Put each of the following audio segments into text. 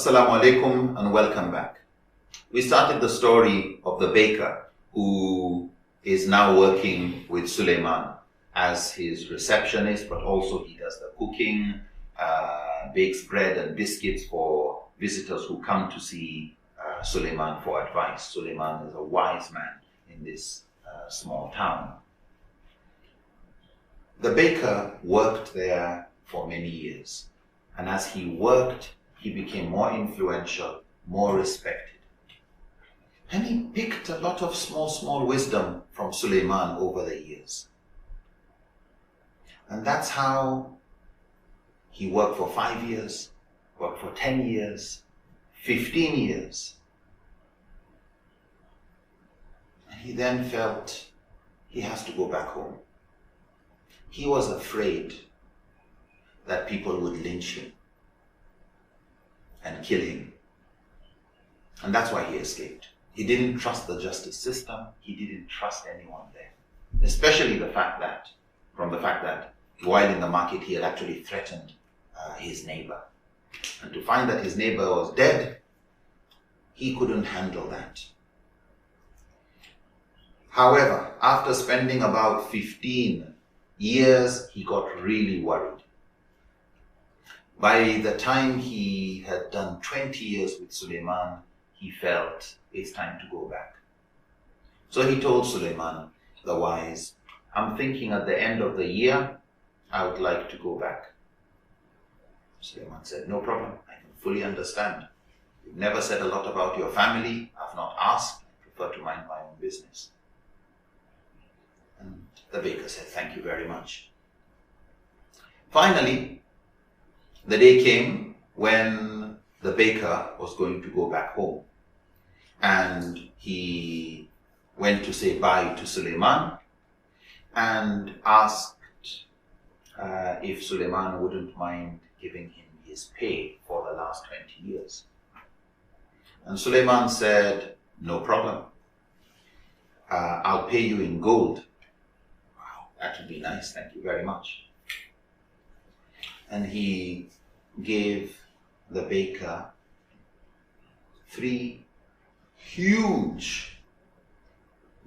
Assalamu alaikum and welcome back. We started the story of the baker who is now working with Suleiman as his receptionist, but also he does the cooking, bakes bread and biscuits for visitors who come to see Suleiman for advice. Suleiman is a wise man in this small town. The baker worked there for many years, and as he worked, he became more influential, more respected. And he picked a lot of small wisdom from Suleiman over the years. And that's how he worked for 5 years, worked for 10 years, 15 years. And he then felt he has to go back home. He was afraid that people would lynch him and kill him. And that's why he escaped. He didn't trust the justice system. He didn't trust anyone there. Especially from the fact that while in the market, he had actually threatened his neighbor. And to find that his neighbor was dead, he couldn't handle that. However, after spending about 15 years, he got really worried. By the time he had done 20 years with Suleiman, he felt it's time to go back. So he told Suleiman, the wise, I'm thinking at the end of the year, I would like to go back. Suleiman said, no problem, I can fully understand. You've never said a lot about your family. I've not asked. I prefer to mind my own business. And the baker said, thank you very much. Finally, the day came when the baker was going to go back home. And he went to say bye to Suleiman and asked if Suleiman wouldn't mind giving him his pay for the last 20 years. And Suleiman said, no problem. I'll pay you in gold. Wow, that would be nice, thank you very much. And he gave the baker 3 huge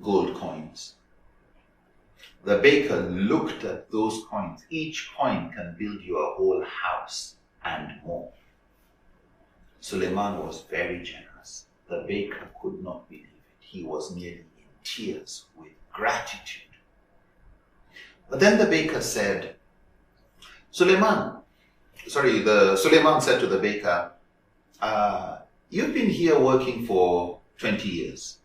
gold coins. The baker looked at those coins. Each coin can build you a whole house and more. Suleiman was very generous. The baker could not believe it. He was nearly in tears with gratitude. But then the baker said, Suleiman said to the baker, you've been here working for 20 years.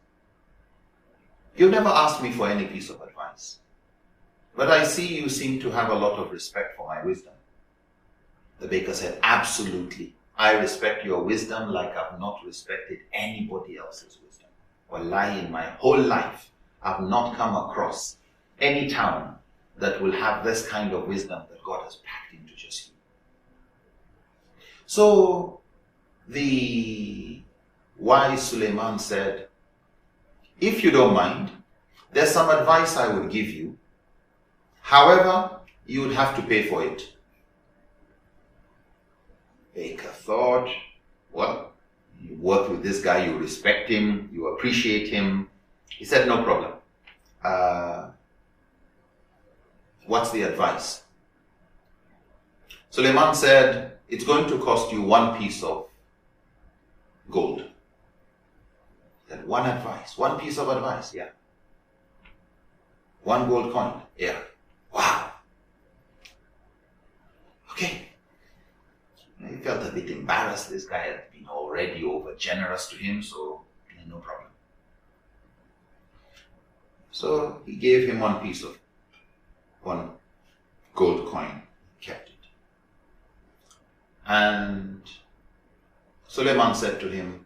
You've never asked me for any piece of advice. But I see you seem to have a lot of respect for my wisdom. The baker said, absolutely. I respect your wisdom like I've not respected anybody else's wisdom. Wallahi, in my whole life, I've not come across any town that will have this kind of wisdom that God has packed into just you. So the wise Suleiman said, if you don't mind, there's some advice I would give you. However, you would have to pay for it. Baker thought, well, you work with this guy, you respect him, you appreciate him. He said, no problem. What's the advice? Suleiman said, it's going to cost you 1 piece of gold. He said, one piece of advice, yeah. 1 gold coin, yeah. Wow. Okay. He felt a bit embarrassed. This guy had been already over generous to him, so no problem. So he gave him 1 gold coin, kept it. And Suleiman said to him,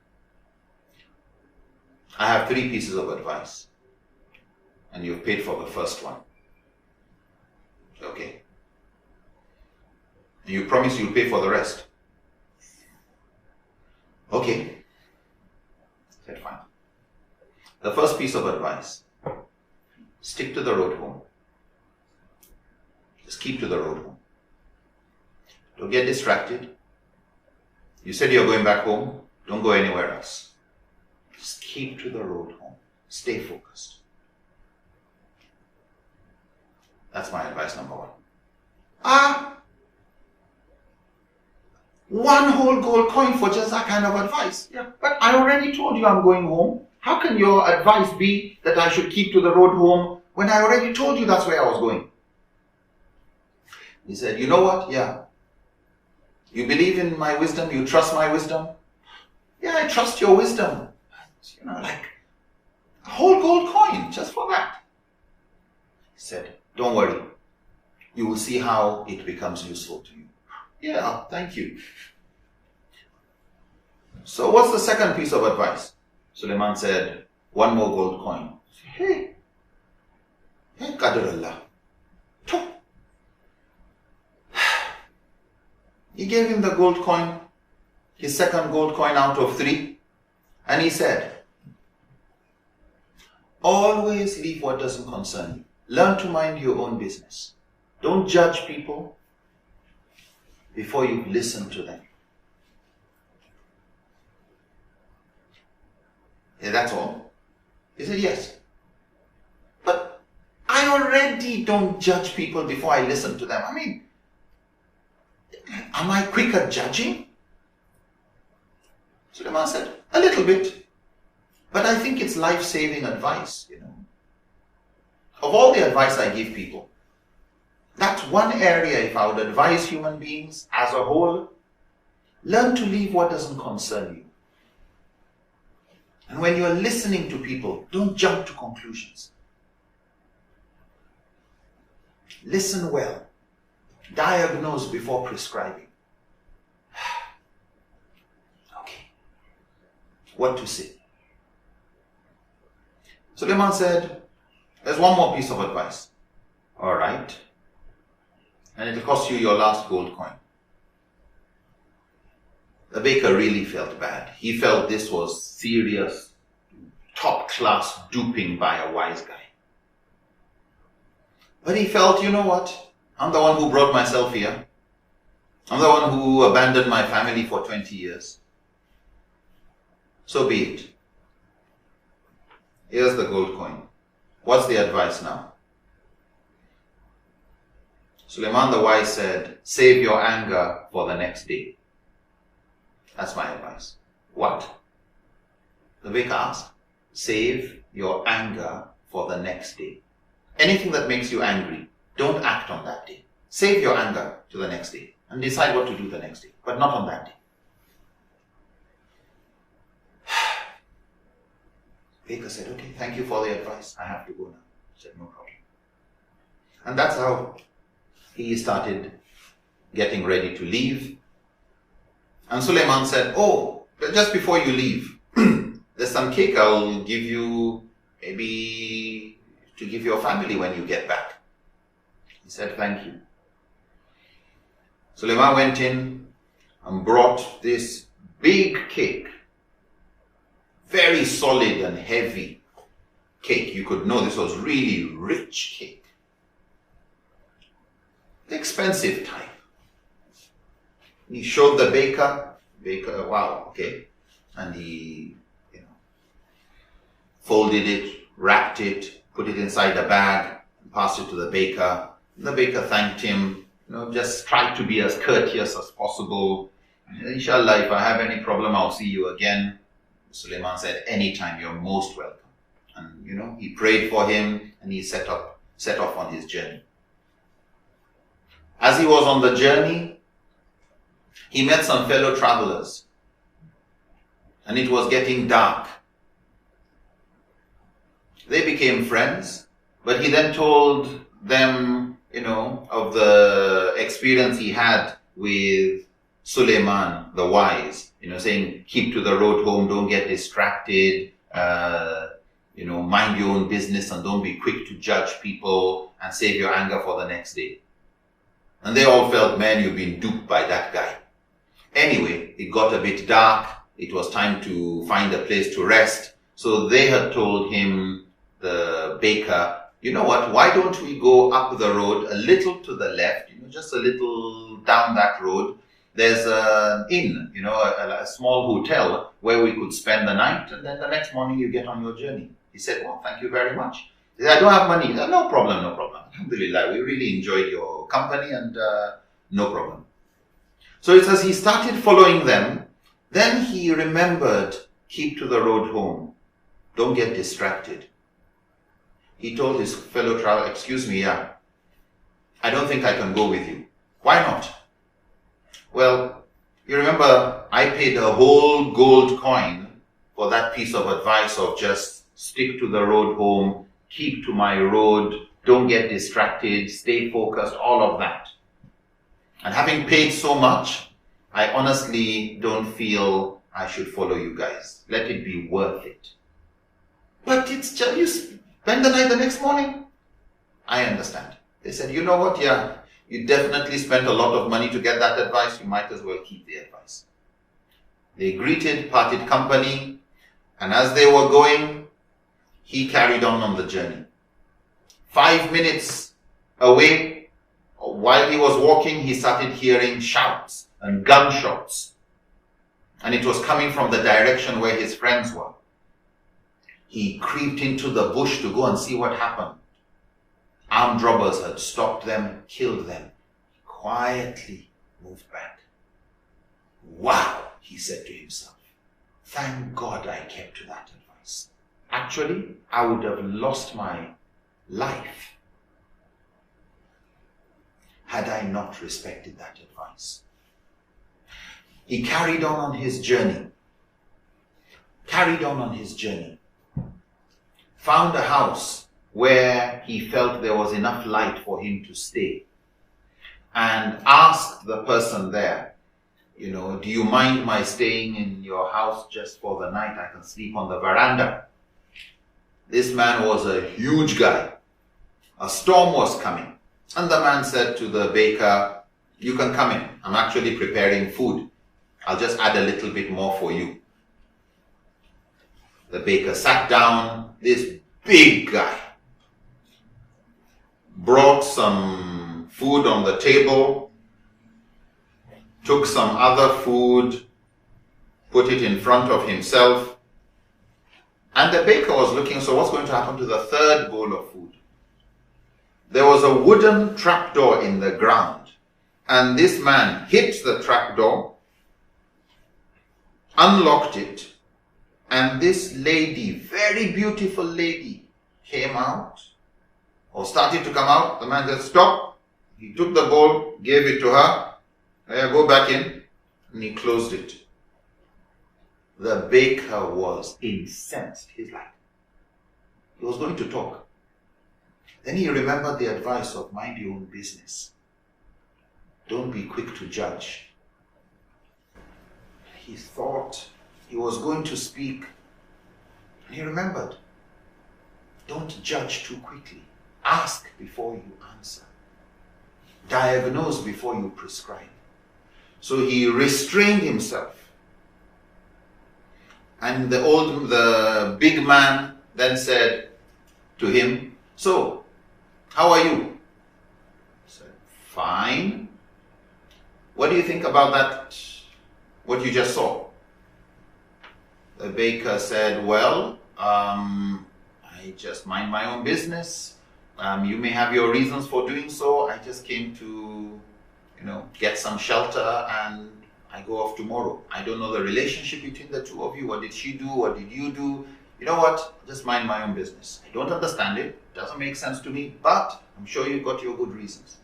I have 3 pieces of advice, and you've paid for the first one. Okay. You promise you'll pay for the rest. Okay. Said fine. The first piece of advice, stick to the road home. Just keep to the road home. Don't get distracted. You said you're going back home. Don't go anywhere else. Just keep to the road home. Stay focused. That's my advice number one. One whole gold coin for just that kind of advice. Yeah, but I already told you I'm going home. How can your advice be that I should keep to the road home when I already told you that's where I was going? He said, you know what? Yeah. You believe in my wisdom? You trust my wisdom? Yeah, I trust your wisdom. Like a whole gold coin just for that. He said, don't worry. You will see how it becomes useful to you. Yeah, thank you. So what's the second piece of advice? Suleiman said, one more gold coin. Hey, Qadarullah. He gave him the gold coin, his second gold coin out of 3, and he said, always leave what doesn't concern you. Learn to mind your own business. Don't judge people before you listen to them. Yeah, that's all. He said, yes. But I already don't judge people before I listen to them. I mean, am I quick at judging? Suleiman said, a little bit. But I think it's life-saving advice, Of all the advice I give people, that's one area, if I would advise human beings as a whole, learn to leave what doesn't concern you. And when you're listening to people, don't jump to conclusions. Listen well. Diagnose before prescribing. Okay. What to say? Suleiman said, there's one more piece of advice. All right. And it'll cost you your last gold coin. The baker really felt bad. He felt this was serious, top-class duping by a wise guy. But he felt, you know what? I'm the one who brought myself here. I'm the one who abandoned my family for 20 years. So be it. Here's the gold coin. What's the advice now? Suleiman the wise said, save your anger for the next day. That's my advice. What? The baker asked. Save your anger for the next day. Anything that makes you angry, don't act on that day. Save your anger to the next day and decide what to do the next day, but not on that day. Baker said, okay, thank you for the advice. I have to go now. He said, no problem. And that's how he started getting ready to leave. And Suleiman said, oh, just before you leave, there's some cake I'll give you, maybe to give your family when you get back. He said, thank you. Suleiman went in and brought this big cake, very solid and heavy cake. You could know this was really rich cake. Expensive type. He showed the baker, wow, okay. And he, folded it, wrapped it, put it inside a bag, and passed it to the baker. The baker thanked him, just tried to be as courteous as possible. Inshallah, if I have any problem, I'll see you again. Suleiman said, anytime, you're most welcome. And, he prayed for him and he set off on his journey. As he was on the journey, he met some fellow travelers. And it was getting dark. They became friends, but he then told them, of the experience he had with Suleiman, the wise, saying, keep to the road home, don't get distracted, mind your own business and don't be quick to judge people and save your anger for the next day. And they all felt, man, you've been duped by that guy. Anyway, it got a bit dark. It was time to find a place to rest. So they had told him, the baker, you know what, why don't we go up the road a little to the left, just a little down that road. there's an inn, a small hotel where we could spend the night, and then the next morning you get on your journey. He said, well, thank you very much. He said, I don't have money. No problem. Alhamdulillah, we really enjoyed your company, and no problem. So it says he started following them. Then he remembered, keep to the road home. Don't get distracted. He told his fellow traveler, excuse me, I don't think I can go with you. Why not? Well, you remember I paid a whole gold coin for that piece of advice of just stick to the road home, keep to my road, don't get distracted, stay focused, all of that. And having paid so much, I honestly don't feel I should follow you guys. Let it be worth it. But it's just, you spend the night the next morning. I understand. They said, you know what, you definitely spent a lot of money to get that advice. You might as well keep the advice. They greeted, parted company, and as they were going, he carried on the journey. 5 minutes away, while he was walking, he started hearing shouts and gunshots. And it was coming from the direction where his friends were. He creeped into the bush to go and see what happened. Armed robbers had stopped them, killed them. He quietly moved back. Wow, he said to himself. Thank God I kept to that advice. Actually, I would have lost my life had I not respected that advice. He carried on his journey. Found a house where he felt there was enough light for him to stay, and asked the person there, do you mind my staying in your house just for the night? I can sleep on the veranda. This man was a huge guy. A storm was coming. And the man said to the baker, you can come in. I'm actually preparing food. I'll just add a little bit more for you. The baker sat down. This big guy brought some food on the table, took some other food, put it in front of himself. And the baker was looking, so what's going to happen to the third bowl of food? There was a wooden trapdoor in the ground, and this man hit the trapdoor, unlocked it, and this lady, very beautiful lady, came out, or started to come out. The man said, stop. He took the bowl, gave it to her. Go back in. And he closed it. The baker was incensed. He was going to talk. Then he remembered the advice of mind your own business. Don't be quick to judge. He thought he was going to speak, and he remembered, don't judge too quickly. Ask before you answer. Diagnose before you prescribe. So he restrained himself. And the big man then said to him, so, how are you? He said, fine. What do you think about that, what you just saw? The baker said, well, I just mind my own business. You may have your reasons for doing so. I just came to, get some shelter, and I go off tomorrow. I don't know the relationship between the two of you. What did she do? What did you do? You know what? Just mind my own business. I don't understand it. It doesn't make sense to me, but I'm sure you got your good reasons.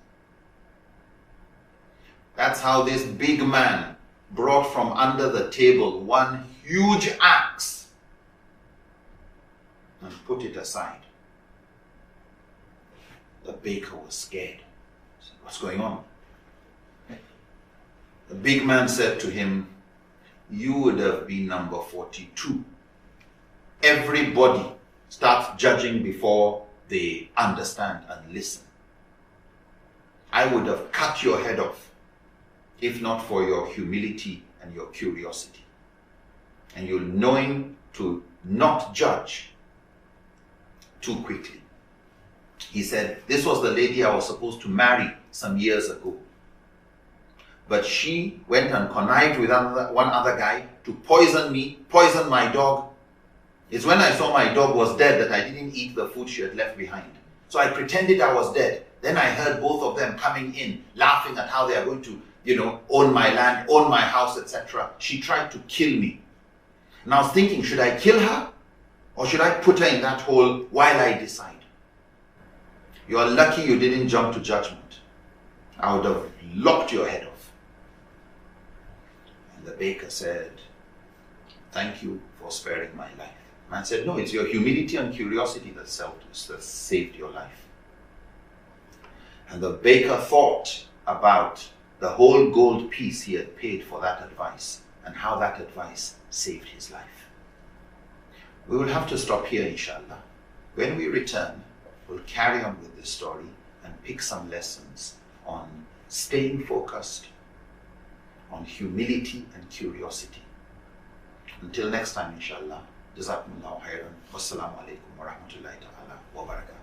That's how this big man brought from under the table one huge axe and put it aside. The baker was scared. He said, what's going on? The big man said to him, you would have been number 42. Everybody starts judging before they understand and listen. I would have cut your head off if not for your humility and your curiosity. And you're knowing to not judge too quickly. He said, this was the lady I was supposed to marry some years ago. but she went and connived with one other guy to poison me, poison my dog. It's when I saw my dog was dead that I didn't eat the food she had left behind. So I pretended I was dead. Then I heard both of them coming in, laughing at how they are going to, own my land, own my house, etc. She tried to kill me. And I was thinking, should I kill her? Or should I put her in that hole while I decide? You are lucky you didn't jump to judgment. I would have lopped your head off. And the baker said, thank you for sparing my life. Man said, no, it's your humility and curiosity that saved your life. And the baker thought about the whole gold piece he had paid for that advice and how that advice saved his life. We will have to stop here, inshallah. When we return, we'll carry on with this story and pick some lessons on staying focused, on humility and curiosity. Until next time, inshallah. Jazakumullahu khairan. Wassalamu alaikum wa rahmatullahi ta'ala wa barakatuh.